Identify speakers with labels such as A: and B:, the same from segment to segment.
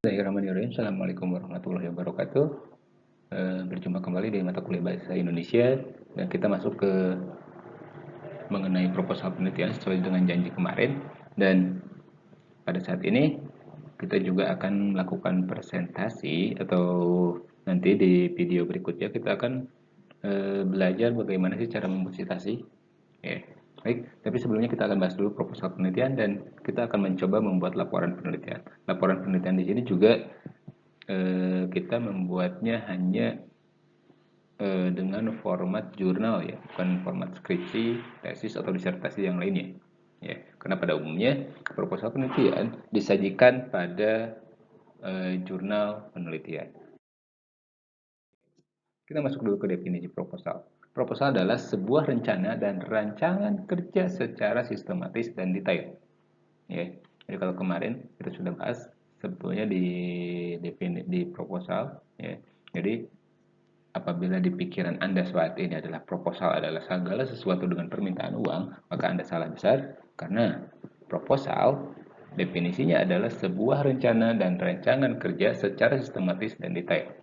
A: Bismillahirrahmanirrahim. Assalamualaikum warahmatullahi wabarakatuh. Berjumpa kembali di mata kuliah Bahasa Indonesia dan kita masuk ke mengenai proposal penelitian sesuai dengan janji kemarin. Dan pada saat ini kita juga akan melakukan presentasi atau nanti di video berikutnya kita akan belajar bagaimana sih cara membuat citasi. Ya. Baik, tapi sebelumnya kita akan bahas dulu proposal penelitian dan kita akan mencoba membuat laporan penelitian. Laporan penelitian di sini juga kita membuatnya hanya dengan format jurnal ya, bukan format skripsi, tesis atau disertasi yang lainnya. Ya, karena pada umumnya proposal penelitian disajikan pada jurnal penelitian. Kita masuk dulu ke definisi proposal. Proposal adalah sebuah rencana dan rancangan kerja secara sistematis dan detail. Ya, jadi kalau kemarin kita sudah bahas sebetulnya di proposal, ya. Jadi apabila di pikiran Anda saat ini adalah proposal adalah segala sesuatu dengan permintaan uang, maka Anda salah besar karena proposal definisinya adalah sebuah rencana dan rancangan kerja secara sistematis dan detail.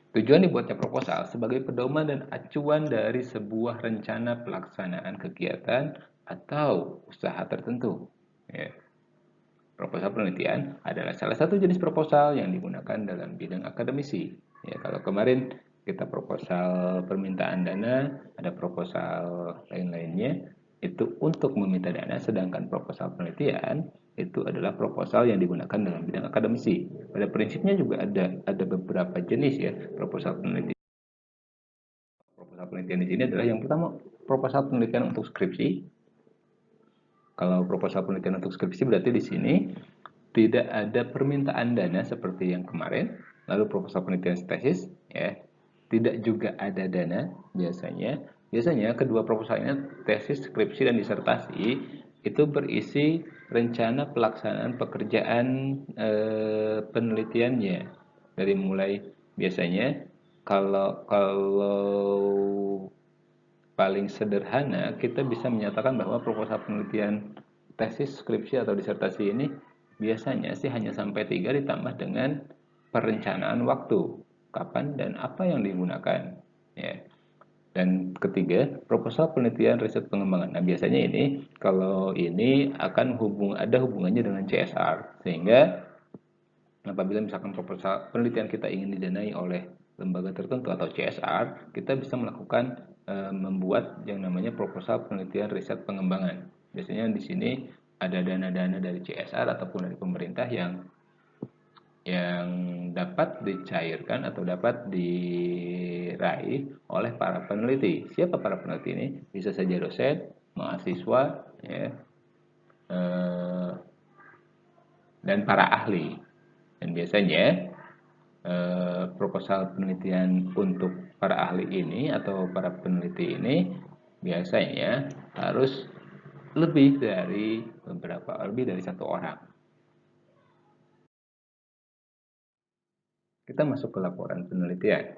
A: Tujuan dibuatnya proposal sebagai pedoman dan acuan dari sebuah rencana pelaksanaan kegiatan atau usaha tertentu. Ya. Proposal penelitian adalah salah satu jenis proposal yang digunakan dalam bidang akademisi. Ya, kalau kemarin kita proposal permintaan dana, ada proposal lain-lainnya, itu untuk meminta dana, sedangkan proposal penelitian itu adalah proposal yang digunakan dalam bidang akademisi. Pada prinsipnya juga ada beberapa jenis ya proposal penelitian. Proposal penelitian di sini adalah yang pertama proposal penelitian untuk skripsi. Kalau proposal penelitian untuk skripsi berarti di sini tidak ada permintaan dana seperti yang kemarin, lalu proposal penelitian tesis, ya, tidak juga ada dana biasanya. Biasanya kedua proposal ini tesis, skripsi, dan disertasi itu berisi rencana pelaksanaan pekerjaan penelitiannya dari mulai biasanya kalau paling sederhana kita bisa menyatakan bahwa proposal penelitian tesis, skripsi, atau disertasi ini biasanya sih hanya sampai 3 ditambah dengan perencanaan waktu, kapan dan apa yang digunakan. Ya. Dan ketiga, proposal penelitian riset pengembangan. Nah, biasanya ini kalau ini akan ada hubungannya dengan CSR, sehingga apabila misalkan proposal penelitian kita ingin didanai oleh lembaga tertentu atau CSR, kita bisa melakukan membuat yang namanya proposal penelitian riset pengembangan. Biasanya di sini ada dana-dana dari CSR ataupun dari pemerintah yang dapat dicairkan atau dapat diraih oleh para peneliti. Siapa para peneliti ini? Bisa saja dosen, mahasiswa, ya, dan para ahli. Dan biasanya proposal penelitian untuk para ahli ini atau para peneliti ini biasanya harus lebih dari satu orang. Kita masuk ke laporan penelitian.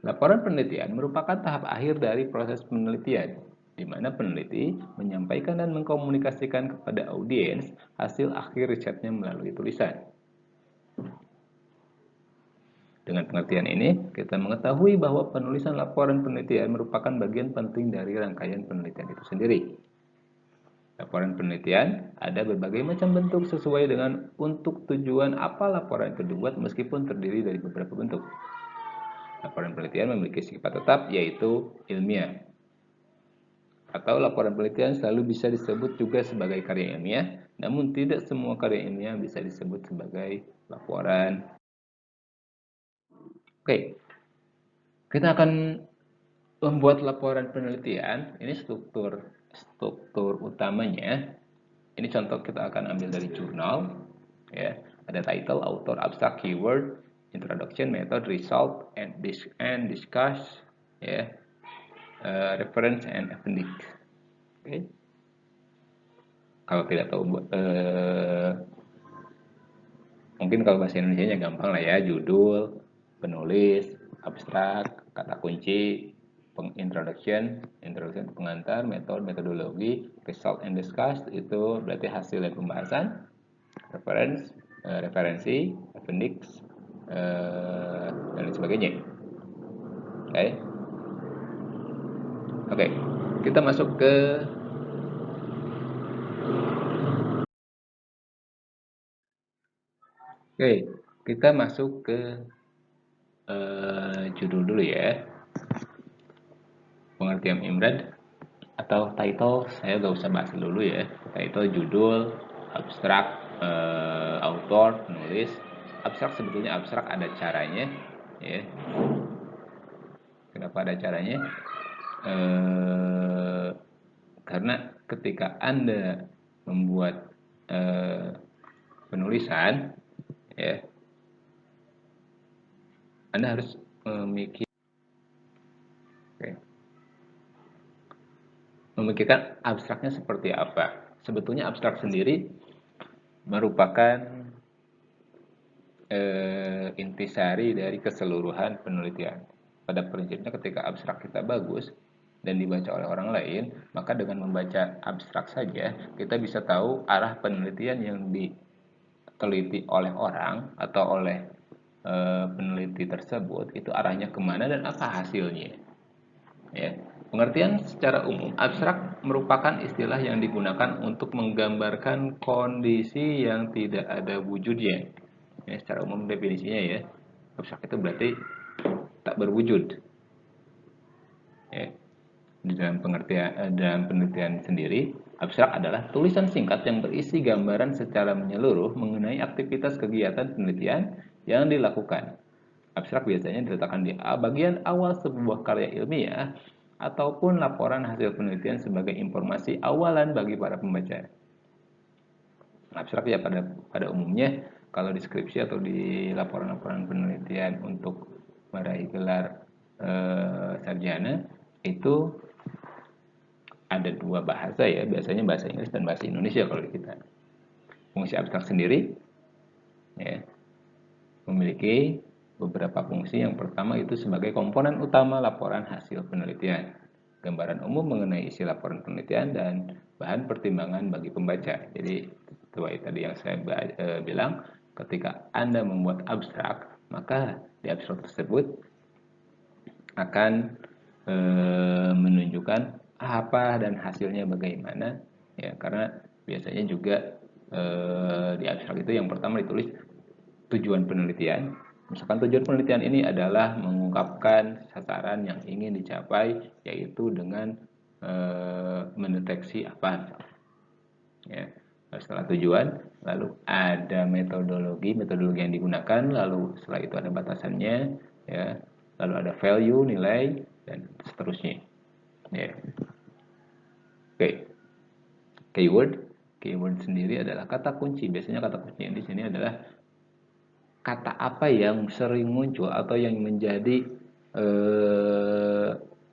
A: Laporan penelitian merupakan tahap akhir dari proses penelitian, di mana peneliti menyampaikan dan mengkomunikasikan kepada audiens hasil akhir risetnya melalui tulisan. Dengan pengertian ini, kita mengetahui bahwa penulisan laporan penelitian merupakan bagian penting dari rangkaian penelitian itu sendiri. Laporan penelitian ada berbagai macam bentuk sesuai dengan untuk tujuan apa laporan itu dibuat meskipun terdiri dari beberapa bentuk. Laporan penelitian memiliki sifat tetap yaitu ilmiah. Atau laporan penelitian selalu bisa disebut juga sebagai karya ilmiah, namun tidak semua karya ilmiah bisa disebut sebagai laporan. Oke, kita akan membuat laporan penelitian. Ini struktur utamanya. Ini contoh kita akan ambil dari jurnal. Ya, ada title, author, abstract, keyword, introduction, method, result, and discuss, ya, reference and appendix. Oke. Kalau tidak tahu, mungkin kalau bahasa Indonesia gampang lah ya, judul, penulis, abstrak, kata kunci, introduction pengantar, metodologi, result and discuss itu berarti hasil dan pembahasan, referensi, appendix, dan lain sebagainya. Oke, oke, kita masuk ke judul dulu ya. Pengertian IMRAD atau title saya gak usah bahas dulu ya. Title, judul, abstrak, author, penulis. Abstrak sebetulnya abstrak ada caranya ya. Kenapa ada caranya? Karena ketika Anda membuat penulisan ya, Anda harus memikirkan abstraknya seperti apa. Sebetulnya abstrak sendiri merupakan intisari dari keseluruhan penelitian. Pada prinsipnya ketika abstrak kita bagus dan dibaca oleh orang lain, maka dengan membaca abstrak saja kita bisa tahu arah penelitian yang diteliti oleh orang atau oleh peneliti tersebut itu arahnya kemana dan apa hasilnya. Ya. Pengertian secara umum, abstrak merupakan istilah yang digunakan untuk menggambarkan kondisi yang tidak ada wujudnya. Ya, secara umum definisinya ya, abstrak itu berarti tak berwujud. Ya. Di dalam penelitian sendiri, abstrak adalah tulisan singkat yang berisi gambaran secara menyeluruh mengenai aktivitas kegiatan penelitian yang dilakukan. Abstrak biasanya diletakkan di bagian awal sebuah karya ilmiah ataupun laporan hasil penelitian sebagai informasi awalan bagi para pembaca. Abstrak ya pada umumnya kalau di skripsi atau di laporan-laporan penelitian untuk meraih gelar sarjana itu ada dua bahasa ya, biasanya bahasa Inggris dan bahasa Indonesia kalau di kita. Fungsi abstrak sendiri ya, memiliki beberapa fungsi. Yang pertama itu sebagai komponen utama laporan hasil penelitian, gambaran umum mengenai isi laporan penelitian dan bahan pertimbangan bagi pembaca. Jadi sesuai tadi yang saya bilang, ketika Anda membuat abstrak, maka di abstrak tersebut akan menunjukkan apa dan hasilnya bagaimana ya, karena biasanya juga di abstrak itu yang pertama ditulis tujuan penelitian. Misalkan tujuan penelitian ini adalah mengungkapkan sasaran yang ingin dicapai, yaitu dengan mendeteksi apa. Ya. Setelah tujuan, lalu ada metodologi yang digunakan, lalu setelah itu ada batasannya, ya, lalu ada value, nilai, dan seterusnya. Ya. Oke. Keyword sendiri adalah kata kunci. Biasanya kata kunci yang di sini adalah kata apa yang sering muncul atau yang menjadi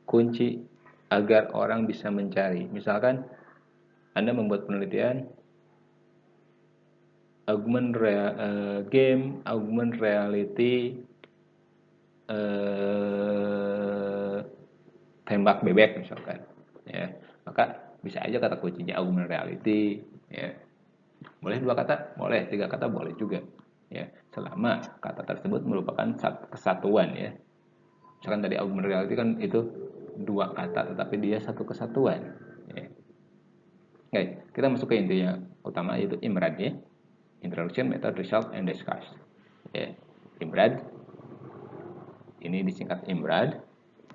A: kunci agar orang bisa mencari. Misalkan Anda membuat penelitian game augmented reality tembak bebek misalkan, ya, maka bisa aja kata kuncinya augmented reality, ya. Boleh dua kata, boleh tiga kata, boleh juga, ya, selama kata tersebut merupakan kesatuan, ya. Misalkan tadi augmented reality kan itu dua kata tetapi dia satu kesatuan, ya. Oke, kita masuk ke intinya utama yaitu IMRAD, ya. Introduction, Method, Result, and Discuss. Ya. IMRAD ini disingkat IMRAD.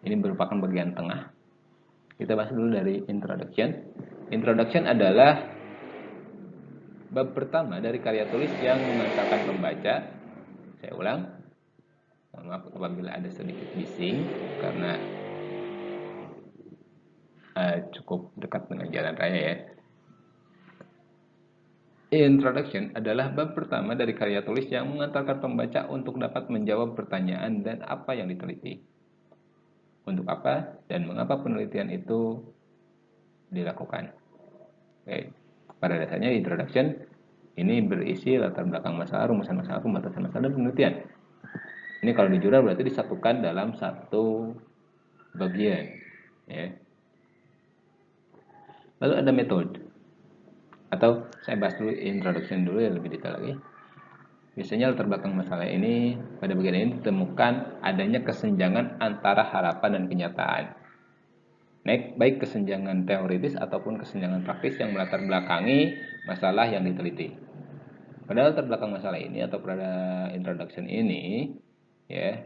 A: Ini merupakan bagian tengah. Kita bahas dulu dari introduction. Introduction adalah bab pertama dari karya tulis yang mengantarkan pembaca. Saya ulang. Maaf apabila ada sedikit bising karena cukup dekat dengan jalan raya ya. Introduction adalah bab pertama dari karya tulis yang mengantarkan pembaca untuk dapat menjawab pertanyaan dan apa yang diteliti. Untuk apa dan mengapa penelitian itu dilakukan. Oke. Pada dasarnya introduction ini berisi latar belakang masalah, rumusan masalah, pembatasan masalah, dan penelitian. Ini kalau di jurnal berarti disatukan dalam satu bagian. Ya. Lalu ada metode. Atau saya bahas dulu introduction dulu ya lebih detail lagi. Biasanya latar belakang masalah ini, pada bagian ini ditemukan adanya kesenjangan antara harapan dan kenyataan. Baik kesenjangan teoritis ataupun kesenjangan praktis yang melatar belakangi masalah yang diteliti. Pada latar belakang masalah ini atau pada introduction ini, ya,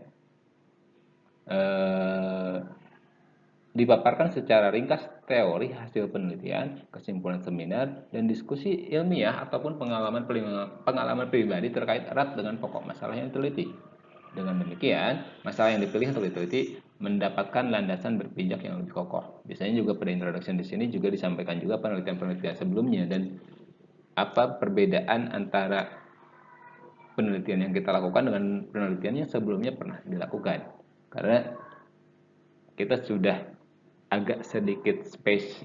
A: dipaparkan secara ringkas teori hasil penelitian, kesimpulan seminar, dan diskusi ilmiah ataupun pengalaman pribadi terkait erat dengan pokok masalah yang diteliti. Dengan demikian, masalah yang dipilih atau diteliti mendapatkan landasan berpijak yang lebih kokoh. Biasanya juga pada introduction di sini juga disampaikan juga penelitian-penelitian sebelumnya dan apa perbedaan antara penelitian yang kita lakukan dengan penelitian yang sebelumnya pernah dilakukan. Karena kita sudah agak sedikit space,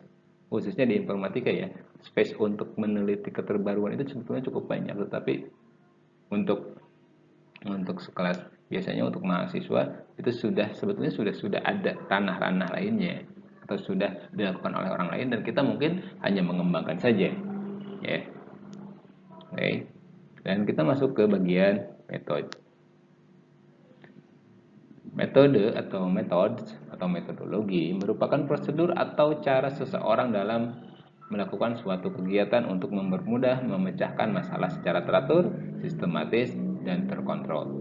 A: khususnya di informatika ya, space untuk meneliti keterbaruan itu sebetulnya cukup banyak, tetapi untuk sekelas biasanya untuk mahasiswa itu sebetulnya sudah ada ranah-ranah lainnya atau sudah dilakukan oleh orang lain dan kita mungkin hanya mengembangkan saja ya. Oke. Dan kita masuk ke bagian metode. Metode atau metodologi merupakan prosedur atau cara seseorang dalam melakukan suatu kegiatan untuk mempermudah memecahkan masalah secara teratur, sistematis, dan terkontrol.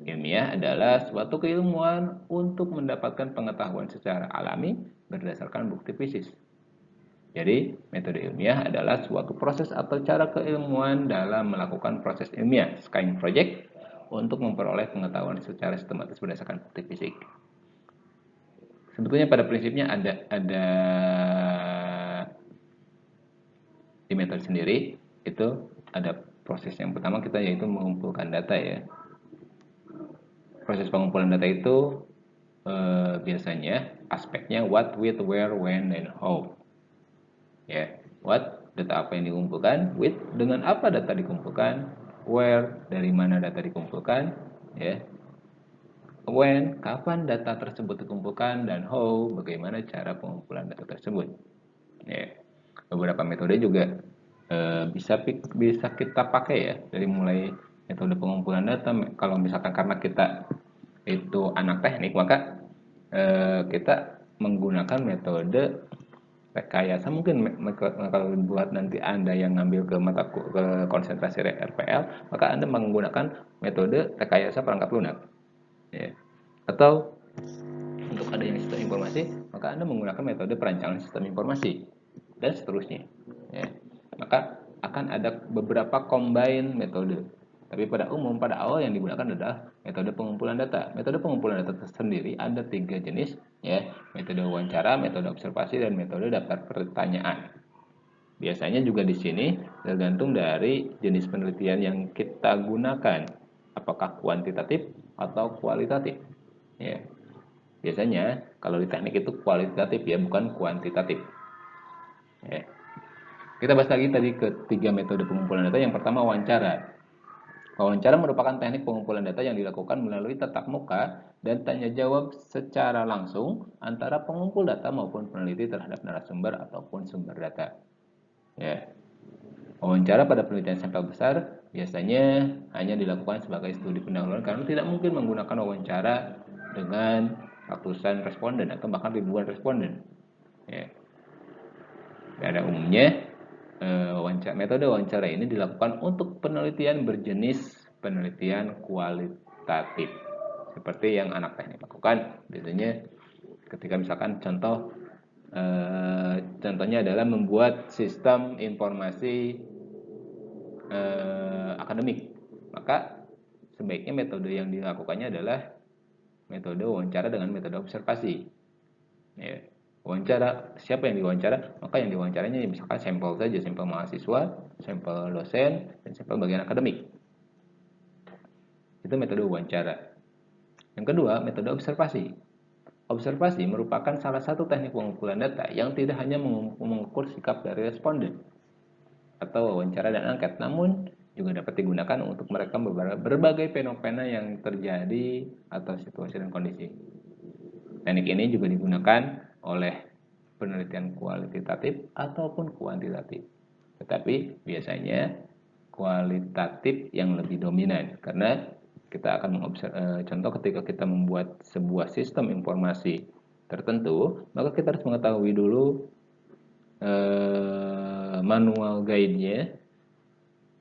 A: Ilmiah adalah suatu keilmuan untuk mendapatkan pengetahuan secara alami berdasarkan bukti fisik. Jadi, metode ilmiah adalah suatu proses atau cara keilmuan dalam melakukan proses ilmiah, science project, untuk memperoleh pengetahuan secara sistematis berdasarkan bukti fisik. Sebetulnya pada prinsipnya ada di metode sendiri itu ada proses yang pertama kita yaitu mengumpulkan data ya. Proses pengumpulan data itu biasanya aspeknya what, with, where, when, and how. Ya, what, data apa yang dikumpulkan, with, dengan apa data dikumpulkan, where, dari mana data dikumpulkan, ya, when, kapan data tersebut dikumpulkan, dan how, bagaimana cara pengumpulan data tersebut. Ya, beberapa metode juga bisa kita pakai ya, dari mulai metode pengumpulan data. Kalau misalkan karena kita itu anak teknik, maka kita menggunakan metode rekayasa. Mungkin kalau buat nanti Anda yang ngambil ke konsentrasi RPL, maka Anda menggunakan metode rekayasa perangkap lunak ya. Atau untuk ada yang sistem informasi, maka Anda menggunakan metode perancangan sistem informasi dan seterusnya ya. Maka akan ada beberapa combine metode, tapi pada awal yang digunakan adalah metode pengumpulan data. Metode pengumpulan data sendiri ada 3 jenis ya, metode wawancara, metode observasi, dan metode daftar pertanyaan. Biasanya juga di sini tergantung dari jenis penelitian yang kita gunakan, apakah kuantitatif atau kualitatif ya. Biasanya kalau di teknik itu kualitatif ya, bukan kuantitatif ya. Kita bahas lagi tadi ketiga metode pengumpulan data. Yang pertama wawancara. Wawancara merupakan teknik pengumpulan data yang dilakukan melalui tatap muka dan tanya jawab secara langsung antara pengumpul data maupun peneliti terhadap narasumber ataupun sumber data. Ya. Wawancara pada penelitian sampel besar biasanya hanya dilakukan sebagai studi pendahuluan karena tidak mungkin menggunakan wawancara dengan ratusan responden atau bahkan ribuan responden. Ya. Pada umumnya metode wawancara ini dilakukan untuk penelitian berjenis penelitian kualitatif seperti yang anak teknik lakukan. Biasanya ketika misalkan contohnya adalah membuat sistem informasi akademik, maka sebaiknya metode yang dilakukannya adalah metode wawancara dengan metode observasi ya. Wawancara, siapa yang diwawancara? Maka yang diwawancaranya misalkan sampel saja, sampel mahasiswa, sampel dosen, dan sampel bagian akademik. Itu metode wawancara. Yang kedua, metode observasi. Observasi merupakan salah satu teknik pengumpulan data yang tidak hanya mengukur sikap dari responden atau wawancara dan angket, namun juga dapat digunakan untuk merekam berbagai fenomena yang terjadi atau situasi dan kondisi. Teknik ini juga digunakan oleh penelitian kualitatif ataupun kuantitatif. tetapi biasanya kualitatif yang lebih dominan, karena kita akan contoh ketika kita membuat sebuah sistem informasi tertentu, maka kita harus mengetahui dulu manual guide-nya,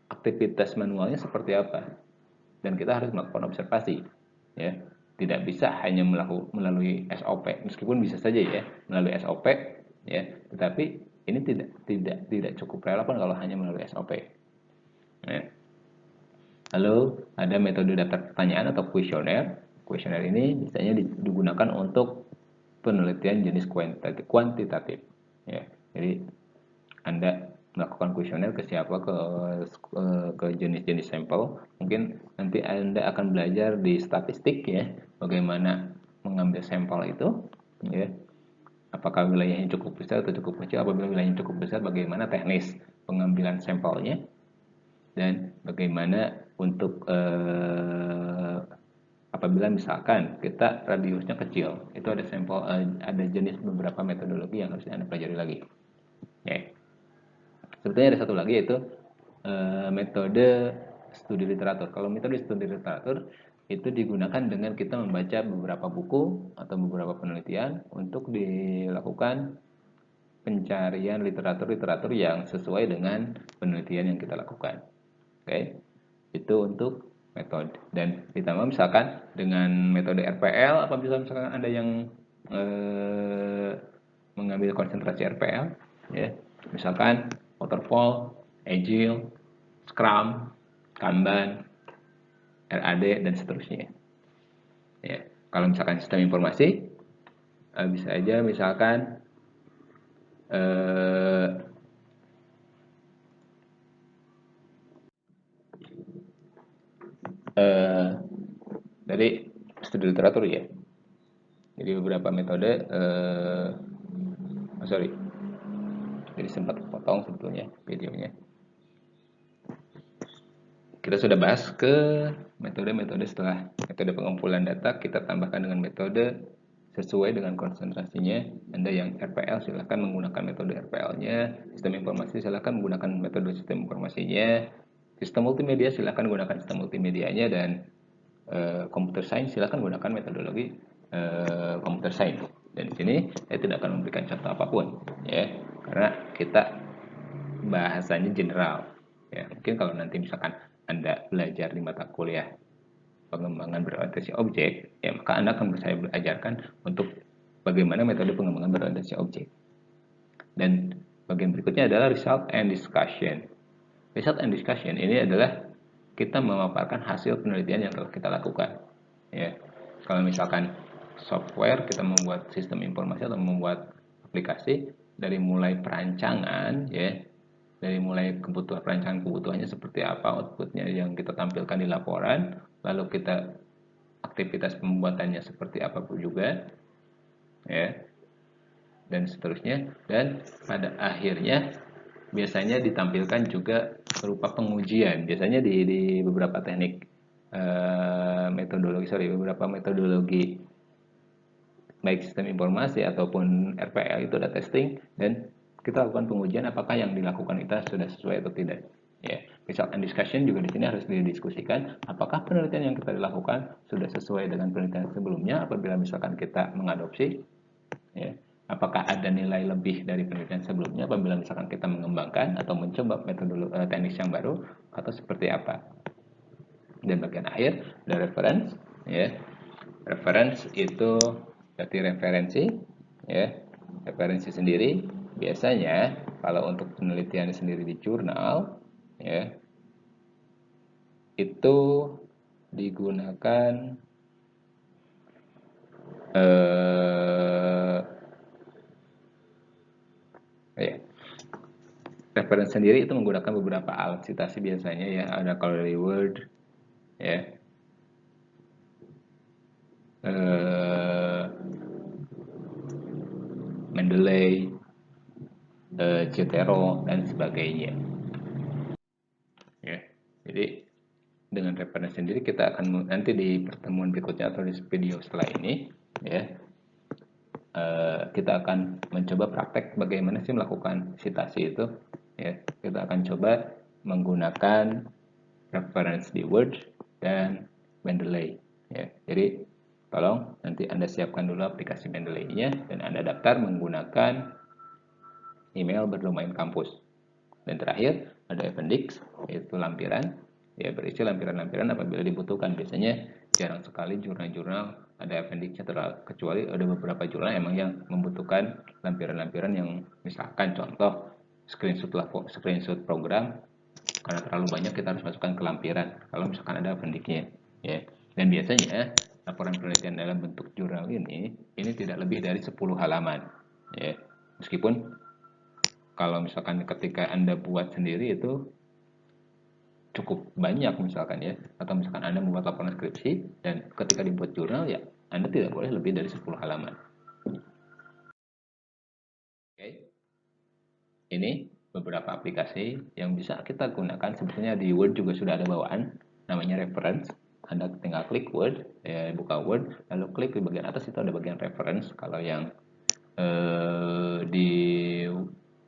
A: aktivitas manualnya seperti apa, dan kita harus melakukan observasi, ya. Tidak bisa hanya melalui SOP, meskipun bisa saja ya melalui SOP, ya, tetapi ini tidak cukup relevan kalau hanya melalui SOP. Ya. Lalu ada metode daftar pertanyaan atau kuesioner. Kuesioner ini biasanya digunakan untuk penelitian jenis kuantitatif. Ya, jadi Anda melakukan kuesioner ke siapa, ke jenis-jenis sampel. Mungkin nanti Anda akan belajar di statistik, ya, bagaimana mengambil sampel itu, ya. Apakah wilayahnya cukup besar atau cukup kecil? Apabila wilayahnya cukup besar, bagaimana teknis pengambilan sampelnya, dan bagaimana untuk apabila misalkan kita radiusnya kecil, itu ada sampel, ada jenis beberapa metodologi yang harus Anda pelajari lagi. Ya. Sebetulnya ada satu lagi, yaitu metode studi literatur. Kalau metode studi literatur itu digunakan dengan kita membaca beberapa buku atau beberapa penelitian untuk dilakukan pencarian literatur-literatur yang sesuai dengan penelitian yang kita lakukan. Oke, itu untuk metode. Dan ditambah misalkan dengan metode RPL, apabila misalkan Anda yang mengambil konsentrasi RPL, ya, misalkan waterfall, agile, scrum, kanban, RAD, dan seterusnya. Ya, kalau misalkan sistem informasi, bisa aja misalkan dari studi literatur, ya. Jadi beberapa metode, sorry, jadi sempat potong sebetulnya videonya. Kita sudah bahas ke metode-metode. Setelah metode pengumpulan data, kita tambahkan dengan metode sesuai dengan konsentrasinya. Anda yang RPL silahkan menggunakan metode RPL-nya, sistem informasi silahkan menggunakan metode sistem informasinya, sistem multimedia silahkan menggunakan sistem multimedianya, dan computer science silahkan menggunakan metodologi computer science. Dan di sini saya tidak akan memberikan contoh apapun, ya, karena kita bahasanya general. Ya, mungkin kalau nanti misalkan Anda belajar di mata kuliah pengembangan berorientasi objek, ya, maka Anda akan saya ajarkan untuk bagaimana metode pengembangan berorientasi objek. Dan bagian berikutnya adalah result and discussion. Result and discussion ini adalah kita memaparkan hasil penelitian yang telah kita lakukan. Ya, kalau misalkan software, kita membuat sistem informasi atau membuat aplikasi, dari mulai perancangan, ya, dari mulai perancangan kebutuhannya seperti apa, outputnya yang kita tampilkan di laporan, lalu kita aktivitas pembuatannya seperti apa pun juga, ya, dan seterusnya. Dan pada akhirnya biasanya ditampilkan juga berupa pengujian. Biasanya di beberapa teknik beberapa metodologi baik sistem informasi ataupun RPL itu ada testing, dan kita lakukan pengujian apakah yang dilakukan kita sudah sesuai atau tidak. Ya, result and discussion juga di sini harus didiskusikan apakah penelitian yang kita lakukan sudah sesuai dengan penelitian sebelumnya. Apabila misalkan kita mengadopsi, ya, apakah ada nilai lebih dari penelitian sebelumnya apabila misalkan kita mengembangkan atau mencoba metodologi teknis yang baru, atau seperti apa. Dan bagian akhir ada reference, ya. Reference itu berarti referensi, ya. Referensi sendiri biasanya kalau untuk penelitian sendiri di jurnal, ya, itu digunakan ya, referensi sendiri itu menggunakan beberapa alat citasi biasanya, ya. Ada kalau dari Word, ya, Mendeley, Zotero, dan sebagainya. Ya, jadi dengan referensi sendiri kita akan nanti di pertemuan berikutnya atau di video setelah ini, ya, kita akan mencoba praktek bagaimana sih melakukan citasi itu, ya. kita akan coba menggunakan reference di Word dan Mendeley. Ya, jadi tolong nanti Anda siapkan dulu aplikasi Mendeley-nya dan Anda daftar menggunakan email berdomain kampus. Dan terakhir ada appendix, yaitu lampiran. Ya, berisi lampiran-lampiran apabila dibutuhkan. Biasanya jarang sekali jurnal-jurnal ada appendixnya, kecuali ada beberapa jurnal emang yang membutuhkan lampiran-lampiran yang misalkan contoh screenshot program, karena terlalu banyak kita harus masukkan ke lampiran kalau misalkan ada appendixnya. Ya. Dan biasanya laporan penelitian dalam bentuk jurnal ini tidak lebih dari 10 halaman. Ya. Meskipun kalau misalkan ketika Anda buat sendiri itu cukup banyak misalkan ya, atau misalkan Anda membuat laporan skripsi dan ketika dibuat jurnal ya Anda tidak boleh lebih dari 10 halaman. Oke. Ini beberapa aplikasi yang bisa kita gunakan. Sebetulnya di Word juga sudah ada bawaan namanya reference. Anda tinggal klik Word, ya, buka Word, lalu klik di bagian atas itu ada bagian reference. Kalau yang di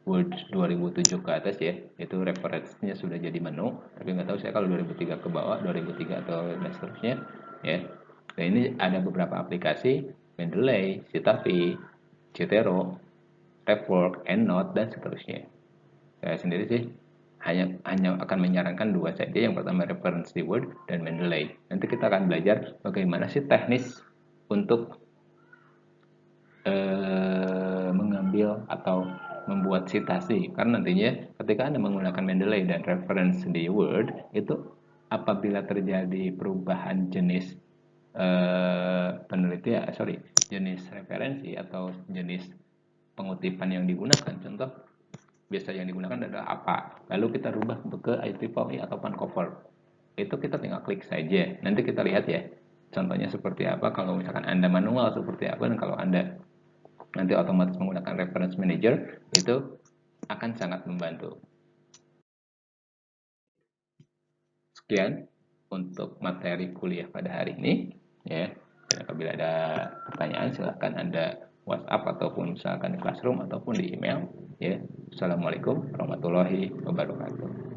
A: Word 2007 ke atas ya, itu referensinya sudah jadi menu, tapi nggak tahu saya kalau 2003 ke bawah, 2003 atau dan seterusnya ya. Nah, ini ada beberapa aplikasi, Mendeley, Citavi, Zotero, Repwork, EndNote, dan seterusnya. Saya sendiri sih hanya akan menyarankan dua saja. Yang pertama reference di Word dan Mendeley. Nanti kita akan belajar bagaimana sih teknis untuk mengambil atau membuat citasi, karena nantinya ketika Anda menggunakan Mendeley dan reference di Word itu apabila terjadi perubahan jenis jenis referensi atau jenis pengutipan yang digunakan, contoh biasa yang digunakan adalah apa, lalu kita rubah ke IEEE atau Vancouver, itu kita tinggal klik saja, nanti kita lihat ya contohnya seperti apa. Kalau misalkan Anda manual seperti apa, dan kalau Anda nanti otomatis menggunakan reference manager, itu akan sangat membantu. Sekian untuk materi kuliah pada hari ini ya. Dan apabila ada pertanyaan silahkan Anda WhatsApp ataupun misalkan di Classroom ataupun di email ya. Assalamualaikum warahmatullahi wabarakatuh.